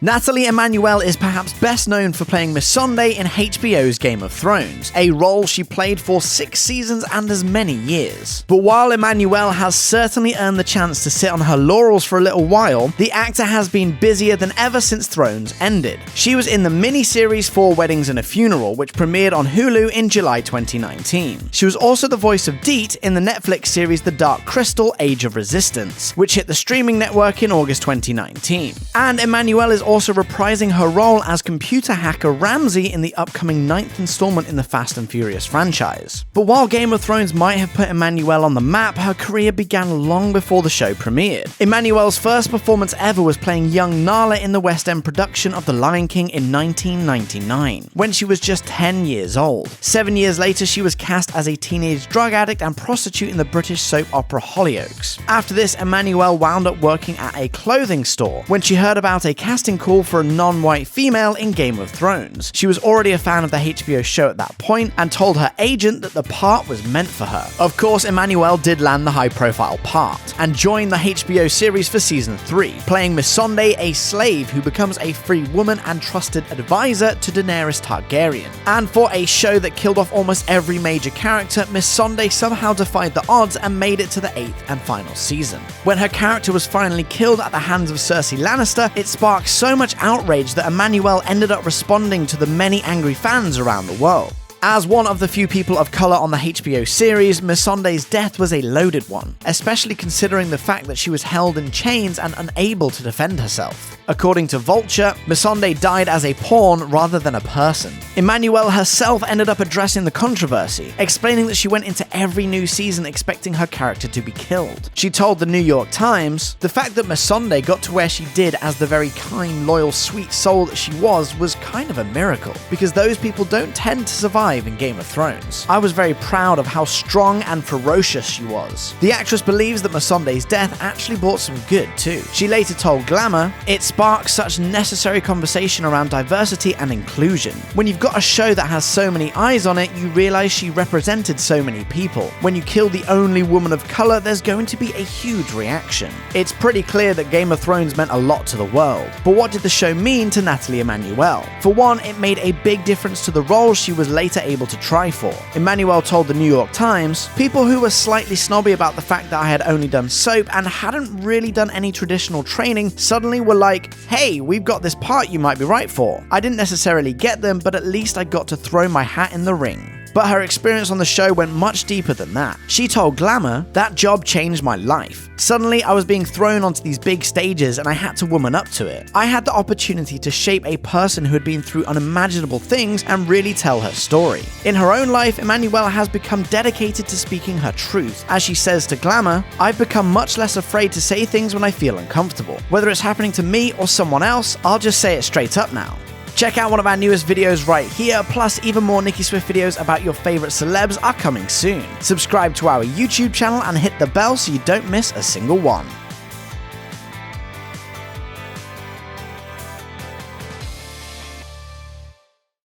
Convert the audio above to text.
Nathalie Emmanuel is perhaps best known for playing Missandei in HBO's Game of Thrones, a role she played for 6 seasons and as many years. But while Emmanuel has certainly earned the chance to sit on her laurels for a little while, the actor has been busier than ever since Thrones ended. She was in the mini-series 4 Weddings and a Funeral, which premiered on Hulu in July 2019. She was also the voice of Deet in the Netflix series The Dark Crystal: Age of Resistance, which hit the streaming network in August 2019. And Emmanuel is also reprising her role as computer hacker Ramsey in the upcoming 9th installment in the Fast and Furious franchise. But while Game of Thrones might have put Emmanuel on the map, her career began long before the show premiered. Emmanuel's first performance ever was playing young Nala in the West End production of The Lion King in 1999, when she was just 10 years old. 7 years later, she was cast as a teenage drug addict and prostitute in the British soap opera Hollyoaks. After this, Emmanuel wound up working at a clothing store when she heard about a casting call for a non-white female in Game of Thrones. She was already a fan of the HBO show at that point and told her agent that the part was meant for her. Of course, Emmanuel did land the high-profile part and joined the HBO series for season 3, playing Missandei, a slave who becomes a free woman and trusted advisor to Daenerys Targaryen. And for a show that killed off almost every major character, Missandei somehow defied the odds and made it to the 8th and final season. When her character was finally killed at the hands of Cersei Lannister, it sparked so much outrage that Emmanuel ended up responding to the many angry fans around the world. As one of the few people of colour on the HBO series, Missandei's death was a loaded one, especially considering the fact that she was held in chains and unable to defend herself. According to Vulture, Missandei died as a pawn rather than a person. Emmanuel herself ended up addressing the controversy, explaining that she went into every new season expecting her character to be killed. She told the New York Times, "The fact that Missandei got to where she did as the very kind, loyal, sweet soul that she was kind of a miracle, because those people don't tend to survive in Game of Thrones. I was very proud of how strong and ferocious she was." The actress believes that Missandei's death actually brought some good too. She later told Glamour, "It sparks such necessary conversation around diversity and inclusion. When you've got a show that has so many eyes on it, you realize she represented so many people. When you kill the only woman of color, there's going to be a huge reaction." It's pretty clear that Game of Thrones meant a lot to the world. But what did the show mean to Nathalie Emmanuel? For one, it made a big difference to the role she was later able to try for. Emmanuel told the New York Times, "People who were slightly snobby about the fact that I had only done soap and hadn't really done any traditional training suddenly were like, 'Hey, we've got this part you might be right for.' I didn't necessarily get them, but at least I got to throw my hat in the ring." But her experience on the show went much deeper than that. She told Glamour, "That job changed my life. Suddenly, I was being thrown onto these big stages and I had to woman up to it. I had the opportunity to shape a person who had been through unimaginable things and really tell her story." In her own life, Emmanuel has become dedicated to speaking her truth. As she says to Glamour, "I've become much less afraid to say things when I feel uncomfortable. Whether it's happening to me or someone else, I'll just say it straight up now." Check out one of our newest videos right here, plus even more Nicki Swift videos about your favorite celebs are coming soon. Subscribe to our YouTube channel and hit the bell so you don't miss a single one.